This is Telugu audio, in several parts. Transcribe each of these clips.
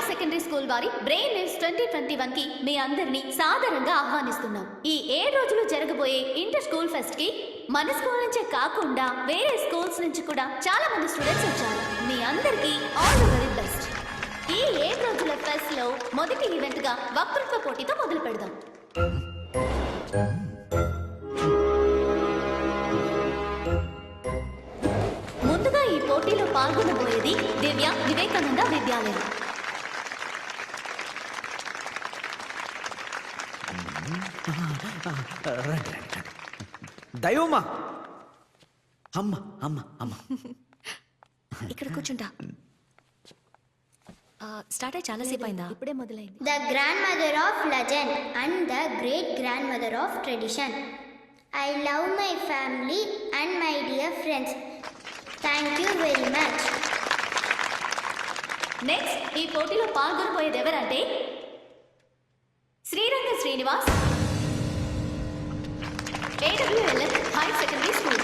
హైయర్ సెకండరీ స్కూల్ వారి బ్రెయిన్ వేవ్స్ 2021 కి మీ అందరినీ సాదరంగా ఆహ్వానిస్తున్నాం. ఈ 7 రోజులు జరగబోయే ఇంటర్ స్కూల్ ఫెస్ట్ కి మన స్కూల్ నుంచే కాకుండా వేరే స్కూల్స్ నుంచి కూడా చాలా మంది స్టూడెంట్స్ వచ్చారు. మీ అందరికీ ఆల్ ది వెరీ బెస్ట్. ఈ 7 రోజుల ఫెస్ట్ లో మొదటి ఈవెంట్ గా వక్తృత్వ పోటీతో మొదలు పెడదాం. ముందుగా ఈ పోటీలో పాల్గొనబోయేది దివ్య వివేకానంద విద్యాలయం. దైవమా, అమ్మ అమ్మ అమ్మ, ఇక్కడ కూర్చుంటా. స్టార్ట్ అయ్యి చాలాసేపు అయిందా? ఇప్పుడే మొదలైంది. The grandmother of legend and the great grandmother of tradition. I love my family and my dear friends. Thank you very much. Next ఈ పోటీలో పాల్గొనబోయేది ఎవరంటే Sriranga Srinivas, AWLN higher secondary school.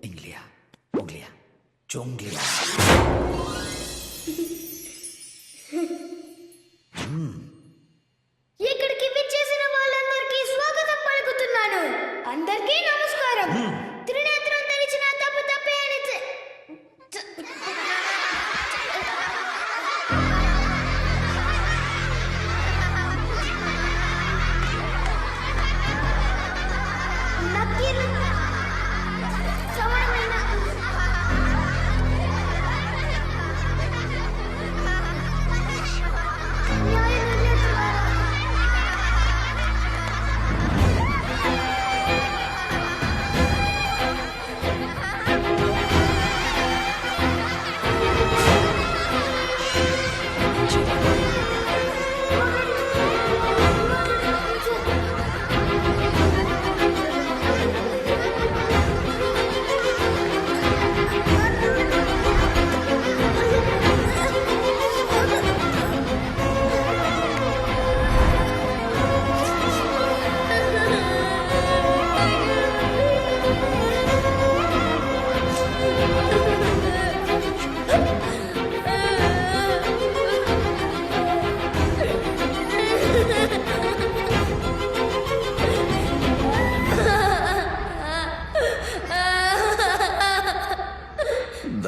ఇంగ్లియా ఉగ్లియా చోంగ్లియా. ఇక్కడికి విచ్చేసిన వాళ్ళందరికీ స్వాగతం పలుకుతున్నాను. అందరికీ నమస్కారం. త్రినేత్రం తెరిచిన తప్పు తప్పే అని నక్కీలు సమానమైన న్యాయ నిర్ణేతలారా,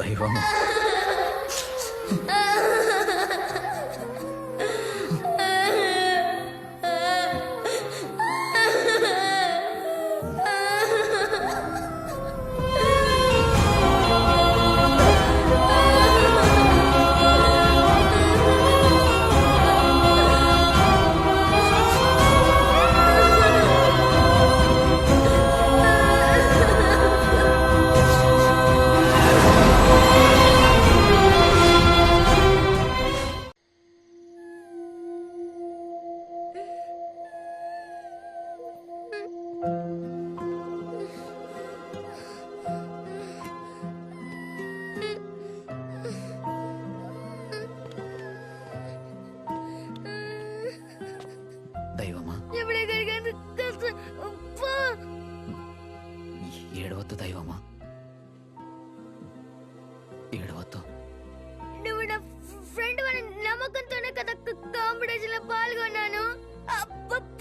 దైవమా, దైవమా, ఏడవద్దు దైవమా, ఏడవద్దు. నువ్వు నా ఫ్రెండ్ అని నమ్మకంతోనే కదా కాంపిటీషన్ లో పాల్గొన్నాను.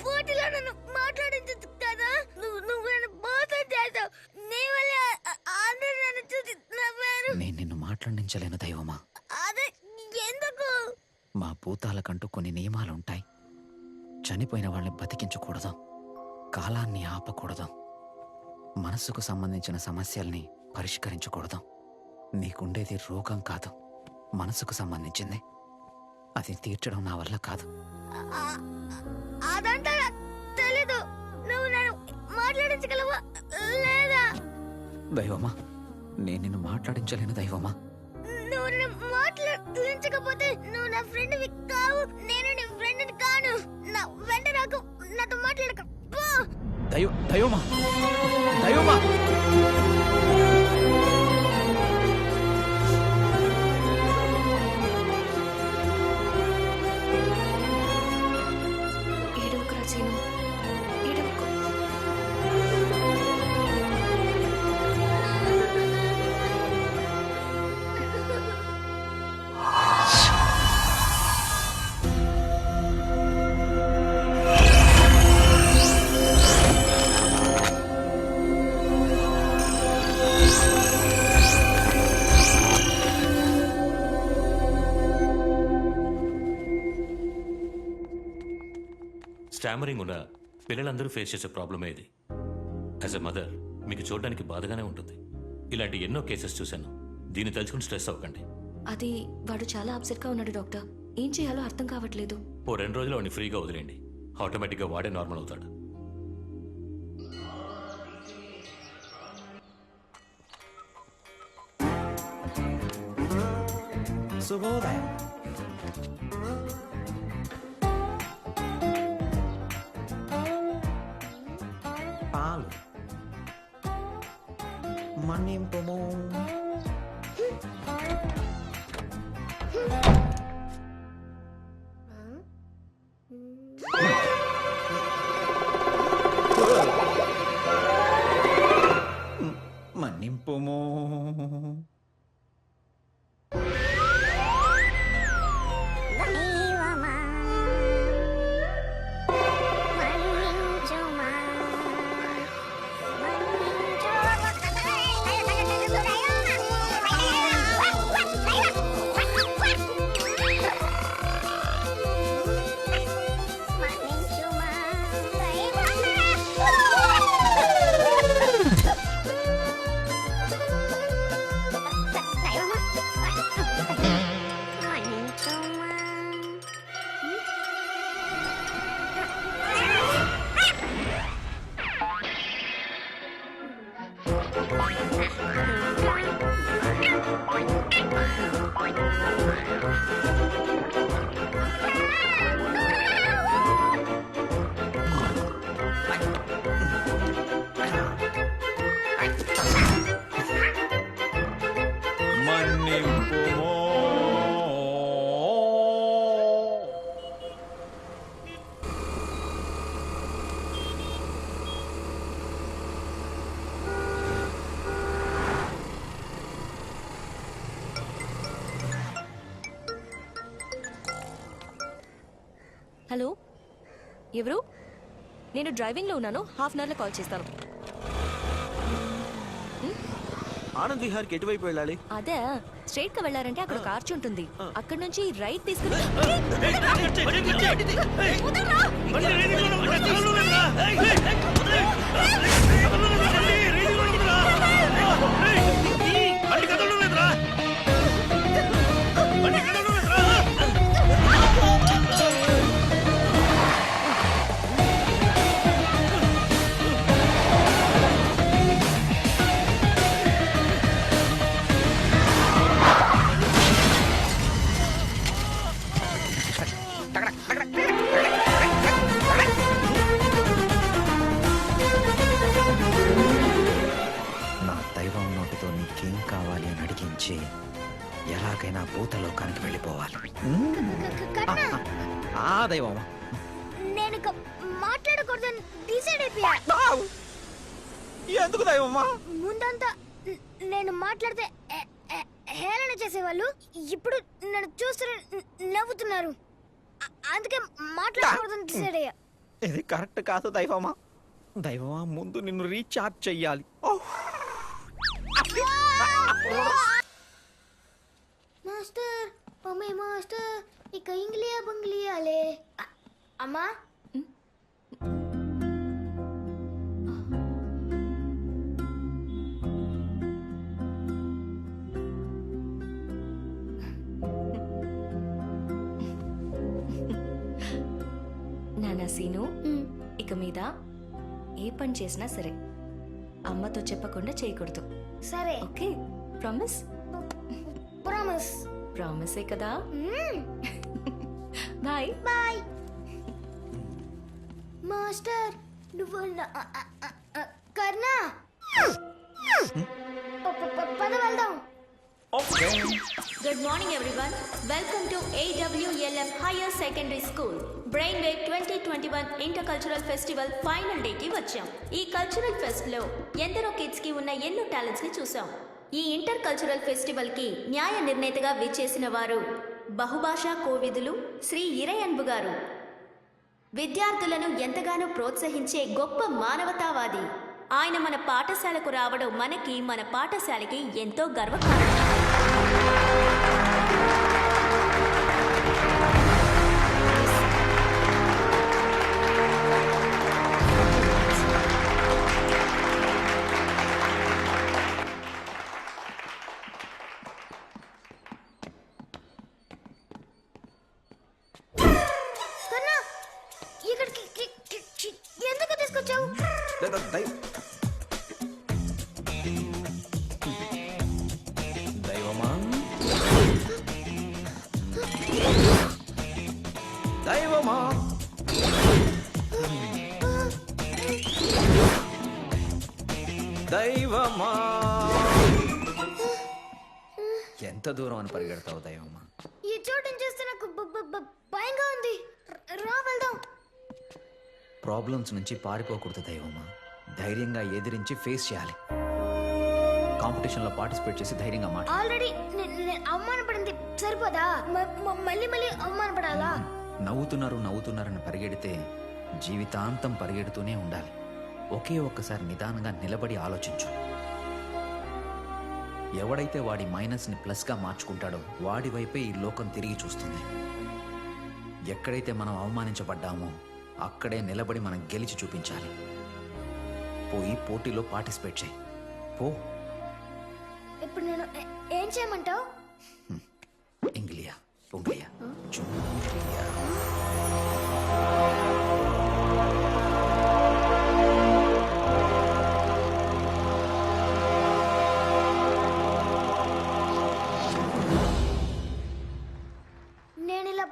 పోటీలో నన్ను మాట్లాడించదు కదా. నువ్వు నన్ను మోసం చేసావు. నీ వల్ల అందరూ నన్ను చూసి నవ్వారు. నేను నిన్ను మాట్లాడించలేను దైవమా. అదే ఎందుకు? మా భూతాలకంటూ కొన్ని నియమాలుంటాయి. చనిపోయిన వాళ్ళని బతికించకూడదు, కాలాన్ని ఆపకూడదు, మనసుకు సంబంధించిన సమస్యల్ని పరిష్కరించకూడదు. నీకుండేది రోగం కాదు, మనసుకు సంబంధించింది. అది తీర్చడం నా వల్ల కాదు. అదంతా తెలీదు. మాట్లాడించగలవా లేదా? దైవమా, నేను నిన్ను మాట్లాడించలేను దైవమా. నువ్వు నన్ను మాట్లాడించకపోతే నువ్వు నా ఫ్రెండ్వి కావు, నేను నీ ఫ్రెండ్ని కాను. నా వెంట నాకు నాతో మాట్లాడక పో. దైవమా, దైవమా. ఏడవకురా సీను, ఏడవకు. స్టామరింగ్ ఉన్న పిల్లలందరూ ఫేస్ చేసే ప్రాబ్లమే ఇది. యాజ్ ఎ మదర్ మీకు చూడడానికి బాధగానే ఉంటుంది. ఇలాంటి ఎన్నో కేసెస్ చూశాను. దీన్ని తలుచుకుని స్ట్రెస్ అవ్వకండి. అది వాడు చాలా అప్సెట్ గా ఉన్నాడు డాక్టర్. ఏం చేయాలో అర్థం కావట్లేదు. ఓ 2 రోజులు వాడిని ఫ్రీగా వదిలేయండి. ఆటోమేటిక్గా వాడే నార్మల్ అవుతాడు. శుభోదయం. పాలు మన్నింపుము. మన్నింపుము. మన్నింపుము. హలో, ఎవరు? నేను డ్రైవింగ్ లో ఉన్నాను. హాఫ్ అన్ అవర్ లో కాల్ చేస్తాను. ఆనంద్ విహార్కి ఎటువైపు వెళ్ళాలి? అదే స్ట్రైట్ గా వెళ్ళారంటే అక్కడ ఒక ఆర్చ్ ఉంటుంది. అక్కడ నుంచి రైట్ తీసుకుని నా దైవం నోటితో నీకేం కావాలి అని అడిగించి ఎలాగైనా భూతలోకానికి వెళ్ళిపోవాలి. ఆ దైవమా, నేను ఇక మాట్లాడకూడదని డిసైడ్ అయిపోయా. ఎందుకు దైవమా? ముందంతా నేను మాట్లాడితే హేళన చేసేవాళ్ళు, ఇప్పుడు నన్ను చూస్తూ నవ్వుతున్నారు. అందుకే మాట్లాడకూడదని డిసైడ్ అయ్యా. ఇది కరెక్ట్ కాదు దైవమా. దైవమా, ముందు నిన్ను రీఛార్జ్ చెయ్యాలి. మాస్టర్, మమ్మీ మాస్టర్, ఇక ఇంగ్లియా బంగ్లియాలే. అమ్మా, నానా సీను, ఇక మీద ఏ పని చేసినా సరే అమ్మతో చెప్పకుండా చేయకూడదు. సరే ఓకే, ప్రామిస్? ప్రామిస్. ప్రామిసే కదా. బాయ్. Bye master. నువ్వు కర్ణ పద వెళ్దాం. Good morning everyone. Welcome to AWLM higher secondary school. Brain wave 2021 inter cultural festival final డేకి వచ్చాం. ఈ కల్చరల్ ఫెస్ట్ లో ఎందరో కిడ్స్ కి ఉన్న ఎన్నో టాలెంట్స్ ని చూసాం. ఈ ఇంటర్ కల్చరల్ ఫెస్టివల్ కి న్యాయ నిర్ణేతగా విచ్చేసిన వారు బహుభాషా కోవిదులు శ్రీ ఇరయన్బు గారు. విద్యార్థులను ఎంతగానో ప్రోత్సహించే గొప్ప మానవతావాది. ఆయన మన పాఠశాలకు రావడం మనకి, మన పాఠశాలకి ఎంతో గర్వకారణం. కర్ణ ఇక్కడికి ఎందుకు తీసుకొచ్చావు? దైవమా, దైవమా, దైవమా. ఎంత దూరం అని పరిగెడతావు దైవమా? ఈ చోటుని చూస్తే నాకు భయంగా ఉంది. రా వెళ్దాం. ప్రాబ్లమ్స్ నుంచి పారిపోకూడదు దైవమా. ధైర్యంగా ఎదిరించి ఫేస్ చేయాలి. కాంపిటీషన్లో పార్టిసిపేట్ చేసి ధైర్యంగా మాట్లాడాలి. ఆల్రెడీ అవమానపడింది సరిపోదా? మళ్ళీ మళ్ళీ అవమానపడాలా? నవ్వుతున్నారని పరిగెడితే జీవితాంతం పరిగెడుతూనే ఉండాలి. ఒకే ఒక్కసారి నిదానంగా నిలబడి ఆలోచించు. ఎవడైతే వాడి మైనస్ని ప్లస్గా మార్చుకుంటాడో వాడి వైపే ఈ లోకం తిరిగి చూస్తుంది. ఎక్కడైతే మనం అవమానించబడ్డామో అక్కడే నిలబడి మనం గెలిచి చూపించాలి. పోయి పోటీలో పార్టిసిపేట్ చేయి. పో. ఇప్పుడు నేను ఏం చేయమంటావు? ఇంగ్లియా పొంగలియా చుంగ్లియా. నేను ఇలా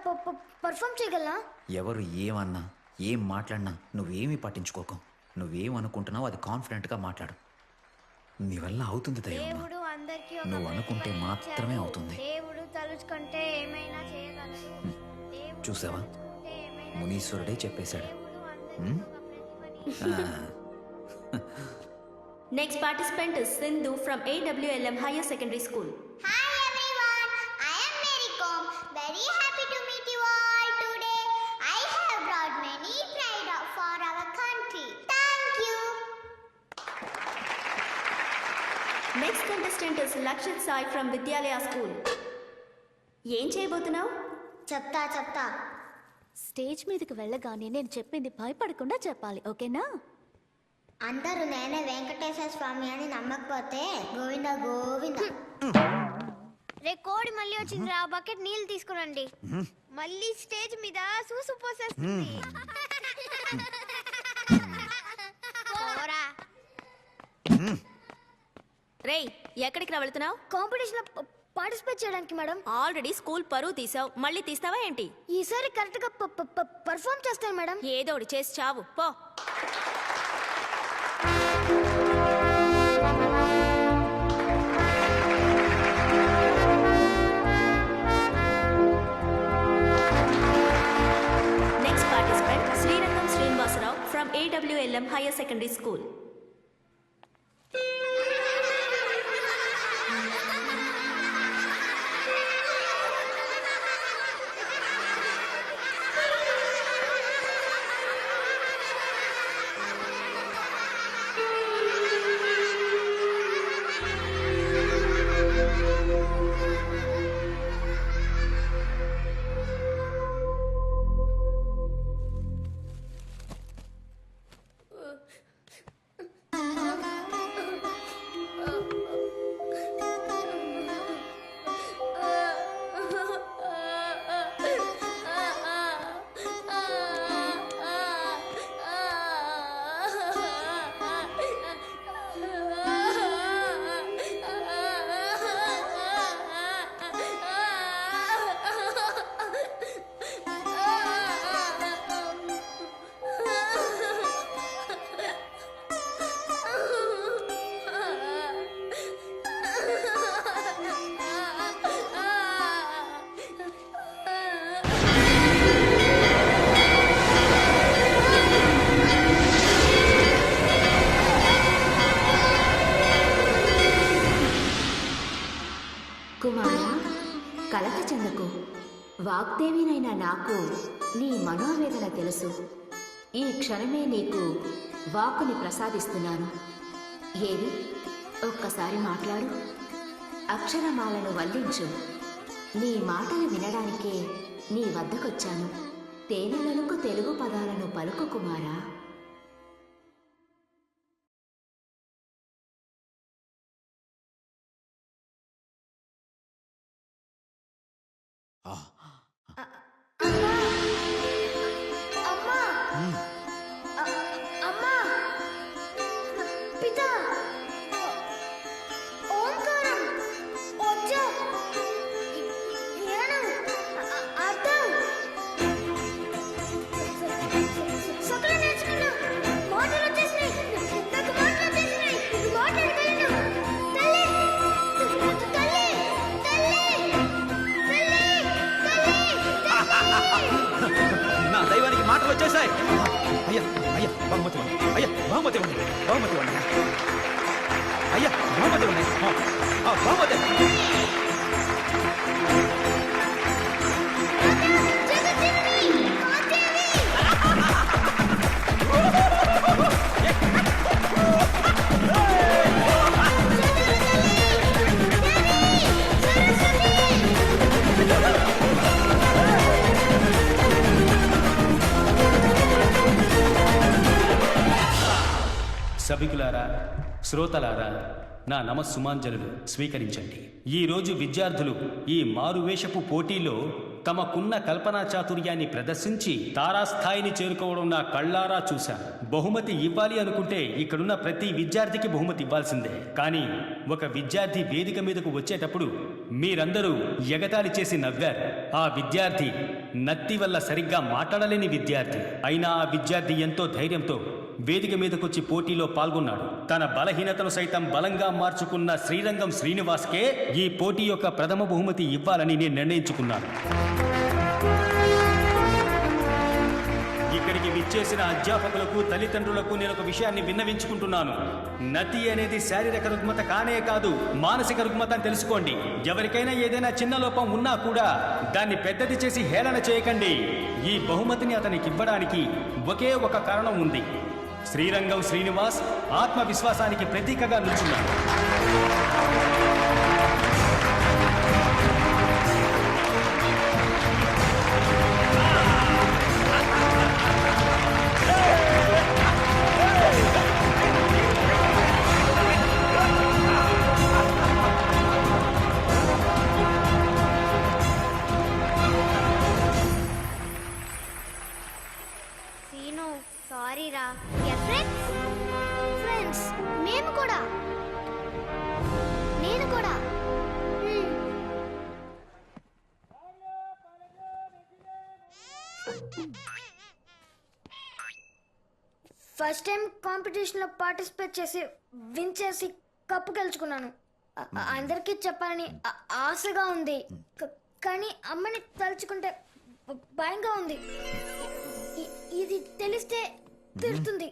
పర్ఫామ్ చేయగలనా? ఎవరు ఏమన్నా ఏం మాట్లాడినా నువ్వేమీ పట్టించుకోకు. నువ్వేమనుకుంటున్నావు అది కాన్ఫిడెంట్గా మాట్లాడు. నీ వల్ల అవుతుంది దైవమా. దేవుడు అందరికీ ఒక నువ్వు అనుకుంటే ప్రతిభని మాత్రమే ఇచ్చాడు. అవుతుంది. దేవుడు తలుచుకుంటే ఏమైనా చేయగలడు. దేవుడు చూసావా, తలుచుకుంటే ఏమైనా మునీశ్వరుడే చెప్పేశాడు. దేవుడు అందరికీ ఒక ప్రతిభని Next participant is Sindhu from AWLM Higher Secondary School. Hi everyone, I am Mary Kom. Very happy to meet you all today. I have brought many pride for our country. Thank you. Next contestant is Lakshit Sai from Vidyalaya School. ఏం చేయబోతున్నావు? చెప్తా స్టేజ్ మీదకి వెళ్ళగానే నేను చెప్పింది భయపడకుండా చెప్పాలి, ఓకేనా? అందరూ నేనే వెంకటేశ్వర స్వామి అని నమ్మకపోతే గోవింద గోవింద. రే కోడి మళ్ళీ వచ్చింది. ఆ బకెట్ నీళ్ళు తీసుకురండి. మళ్ళీ స్టేజ్ మీద సూసు పోసేస్తుంది. పోరా. రేయ్, ఎక్కడికి రా వెళ్తున్నావు? కాంపిటీషన్ లో పార్టిసిపేట్ చేయడానికి మేడం. ఆల్రెడీ స్కూల్ పరువు తీసావు, మళ్ళీ తీస్తావా ఏంటి? ఈసారి కరెక్ట్ గా పర్ఫామ్ చేస్తాను మేడం. ఏదో ఒకటి చేసి చావు పో. Next participant, Srirangam Srinivasarao from AWLM Higher Secondary School. వాగ్దేవినైన నాకు నీ మనోవేదన తెలుసు. ఈ క్షణమే నీకు వాక్కుని ప్రసాదిస్తున్నాను. ఏవి ఒక్కసారి మాట్లాడు. అక్షరమాలను వల్లించు. నీ మాటలు వినడానికే నీ వద్దకొచ్చాను. తేనెలకు తెలుగు పదాలను పలుకు కుమారా. అమ్మా అమ్మా పితా ఓంకారం వచ్చ జ్ఞానం అర్థం సకల నేర్చుకున్నా. మాటలు వచ్చేసినాయి. నాకు మాటలు వచ్చేసినాయి. మాట్లాడగలను. తల్లి తల్లి నా దైవానికి మాటలు వచ్చేసాయి. అయ్యా అయ్యా బహుమతి ఇవ్వండి. అయ్యా బహుమతి ఇవ్వండి. బహుమతి ఇవ్వండి. అయ్యా బహుమతి ఇవ్వండి. బహుమతి సభికులారా, శ్రోతలారా, నా నమస్సుమాంజలులు స్వీకరించండి. ఈరోజు విద్యార్థులు ఈ మారువేషపు పోటీలో తమకున్న కల్పనా చాతుర్యాన్ని ప్రదర్శించి తారాస్థాయిని చేరుకోవడం నా కళ్ళారా చూశాను. బహుమతి ఇవ్వాలి అనుకుంటే ఇక్కడున్న ప్రతి విద్యార్థికి బహుమతి ఇవ్వాల్సిందే. కానీ ఒక విద్యార్థి వేదిక మీదకు వచ్చేటప్పుడు మీరందరూ ఎగతాళి చేసి నవ్వారు. ఆ విద్యార్థి నత్తి వల్ల సరిగ్గా మాట్లాడలేని విద్యార్థి. అయినా ఆ విద్యార్థి ఎంతో ధైర్యంతో వేదిక మీదకొచ్చి పోటీలో పాల్గొన్నాడు. తన బలహీనతను సైతం బలంగా మార్చుకున్న శ్రీరంగం శ్రీనివాస్కే ఈ పోటీ యొక్క ప్రథమ బహుమతి ఇవ్వాలని నేను నిర్ణయించుకున్నాను. ఇక్కడికి విచ్చేసిన అధ్యాపకులకు, తల్లిదండ్రులకు నేను ఒక విషయాన్ని విన్నవించుకుంటున్నాను. నతి అనేది శారీరక రుగ్మత కానే కాదు, మానసిక రుగ్మత అని తెలుసుకోండి. ఎవరికైనా ఏదైనా చిన్న లోపం ఉన్నా కూడా దాన్ని పెద్దది చేసి హేళన చేయకండి. ఈ బహుమతిని అతనికి ఇవ్వడానికి ఒకే ఒక కారణం ఉంది. శ్రీరంగం శ్రీనివాస్ ఆత్మవిశ్వాసానికి ప్రతీకగా నిల్చున్నాడు. సీను సారీ రా. ఫ్రెండ్స్ మేము కూడా. నేను కూడా. ఫస్ట్ టైం కాంపిటీషన్లో పార్టిసిపేట్ చేసి విన్ చేసి కప్పు గెలుచుకున్నాను. అందరికీ చెప్పాలని ఆశగా ఉంది. కానీ అమ్మని తలుచుకుంటే భయంగా ఉంది. ఇది తెలిస్తే తిడుతుంది.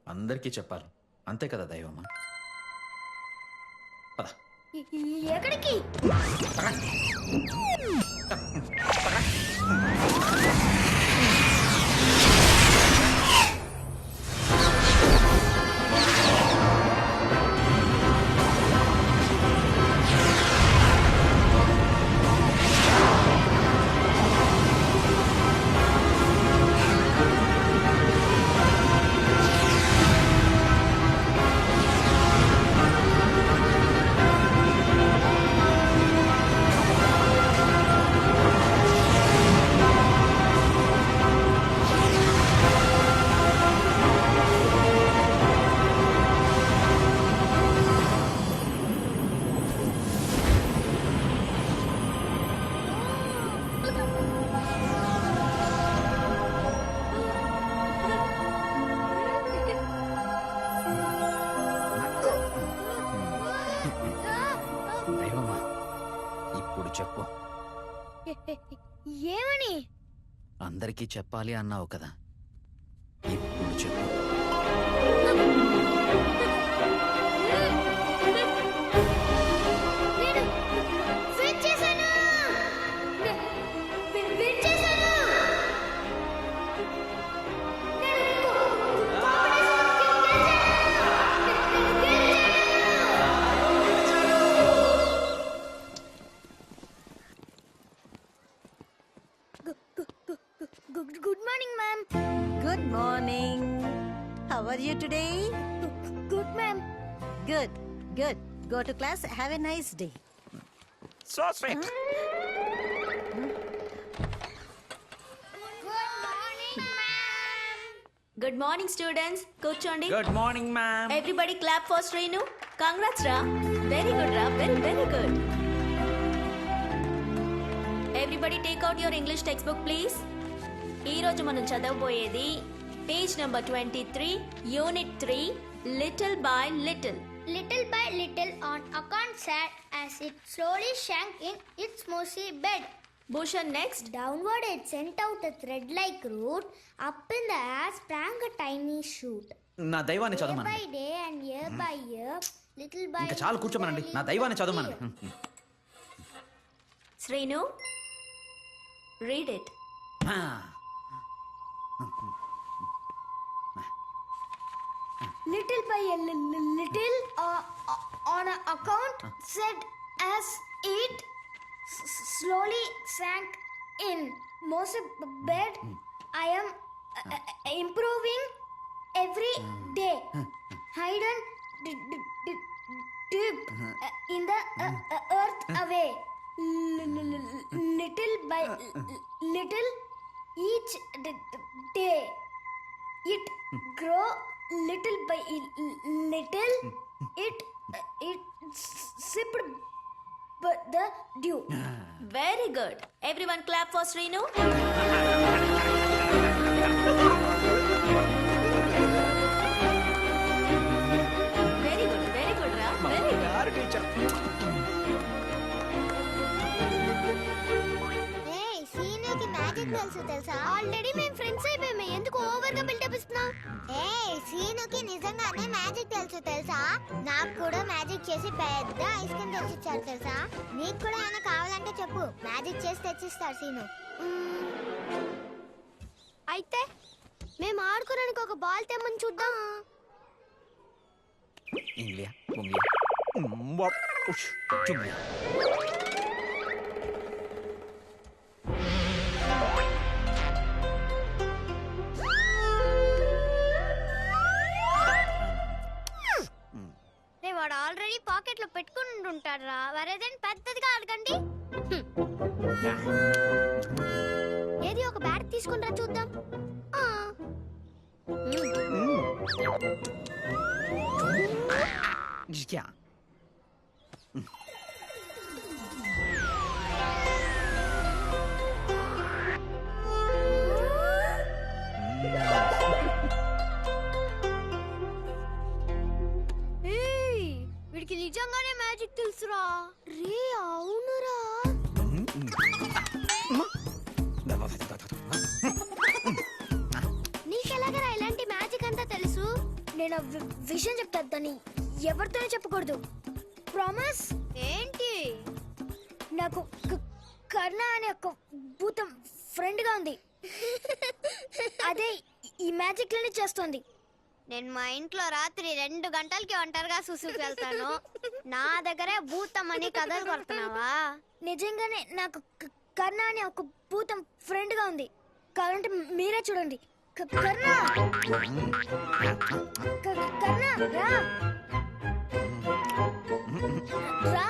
అందరికీ చెప్పాలి, అంతే కదా దైవమా. పద. ఎక్కడికి? దైవమా, ఇప్పుడు చెప్పు. ఏమని? అందరికీ చెప్పాలి అన్నావు కదా, ఇప్పుడు చెప్పు. are you today? Good, ma'am. Good, good. Go to class. Have a nice day. So sweet. Good morning students, కూర్చోండి. Good morning ma'am. Everybody clap for Srinu. Congrats రా, వెరీ గుడ్ రా, very very good. Everybody take out your English textbook please. ఈ రోజు మనం చదవబోయేది page number 23, unit 3, little by little. Little by little on account sat as it slowly sank in its mossy bed. Bhushan next. Downward it sent out a thread-like root. Up in the air sprang a tiny shoot. నా దైవాన్ని Day చదవమనండి. by day and year by year, little by ఇంకా చాలు కూర్చోమనండి. నా దైవాన్ని చదవమనండి. Srinu, read it. Little by a little on a account said as it slowly sank in mossy bed. I am improving every day. Hidden deep in the earth away. Little by little each day it grow. Little by little it sipped the dew. Very good. Everyone clap for Srinu. Very good రా, వెరీ గుడ్. టీచర్. Hey, సీనుకి మ్యాజిక్ తెలుసా? ఆల్రెడీ మేము ఫ్రెండ్స్ అయిపోయాము. ఎందుకు ఓవర్ గా బిల్డప్ ఇస్తున్నావు? సీనుకి నిజంగానే మ్యాజిక్ తెలుసా? నాకు కూడా మ్యాజిక్ చేసి పెద్ద ఐస్ క్రీమ్ తెచ్చిచ్చారు తెలుసా? నీకు కూడా ఏమైనా కావాలంటే చెప్పు, మ్యాజిక్ చేసి తెచ్చిస్తారు సీను. అయితే మేము ఆడుకోవడానికి ఒక బాల్ తెమ్మని చూద్దాం. ఇంగ్లియా బొంగ్లియా ఉష్ చుంగ్లియా. వాడు ఆల్రెడీ పాకెట్ లో పెట్టుకుని ఉంటాడు రా. వరేదని పెద్దదిగా అడగండి. ఏది ఒక బ్యాట్ తీసుకుంటా చూద్దాం. జిక్యా. వీడికి నిజంగానే మ్యాజిక్ తెలుసురా. రే అవునురా. నీకెలాగరా ఇలాంటి మ్యాజిక్ అంతా తెలుసు? నేను విషయం చెప్తాను, ఎవరితోనే చెప్పకూడదు. ప్రామిస్? ఏంటి? నాకు కర్ణ అనే ఒక భూతం ఫ్రెండ్ గా ఉంది. అదే ఈ మ్యాజిక్ లని చేస్తోంది. నేను మా ఇంట్లో రాత్రి 2 గంటలకి ఒంటరిగా సుసుకు వెళ్తాను. నా దగ్గరే భూతం అని కథలు కొడుతున్నావా? నిజంగానే నాకు కర్ణ అనే ఒక భూతం ఫ్రెండ్ గా ఉంది. కావాలంటే మీరే చూడండి. కర్ణ, కర్ణ రా రా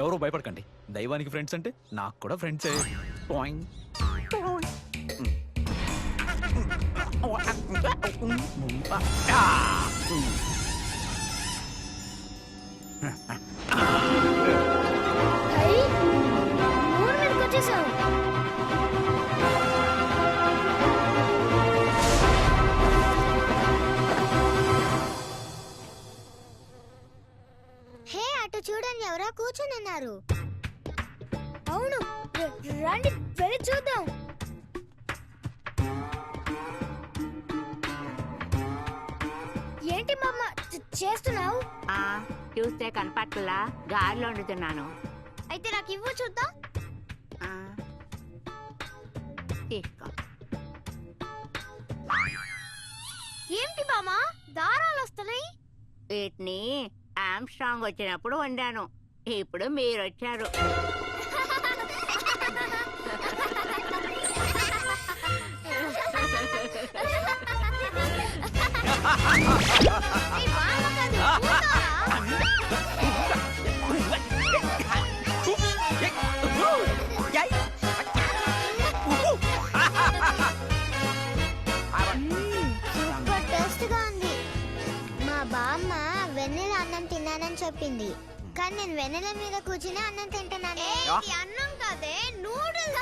ఎవరో భయపడకండి. దైవానికి ఫ్రెండ్స్ అంటే నాకు కూడా ఫ్రెండ్సే. పాయింగ్. హే, అటు చూడండి, ఎవరో కూర్చొని ఉన్నారు. అవును, రండి వెళ్ళి చూద్దాం. ఏంటి మామ చేస్తున్నావు? చూస్తే కనపట్లా, గాలిలో వండుతున్నాను. అయితే నాకు ఇవ్వు చూద్దాం. తీసుకో. ఏంటి మామ దారాలు వస్తున్నాయి? వీటిని ఆమ్స్ట్రాంగ్ వచ్చినప్పుడు వండాను. ఇప్పుడు మీరు వచ్చారు. సూపర్ టేస్ట్ గా ఉంది. మా బామ్మ వెన్నెల అన్నం తిన్నానని చెప్పింది, కానీ నేను వెన్నెల మీద కూర్చుని అన్నం తింటున్నాను. అన్నం కాదే, నూడిల్స్.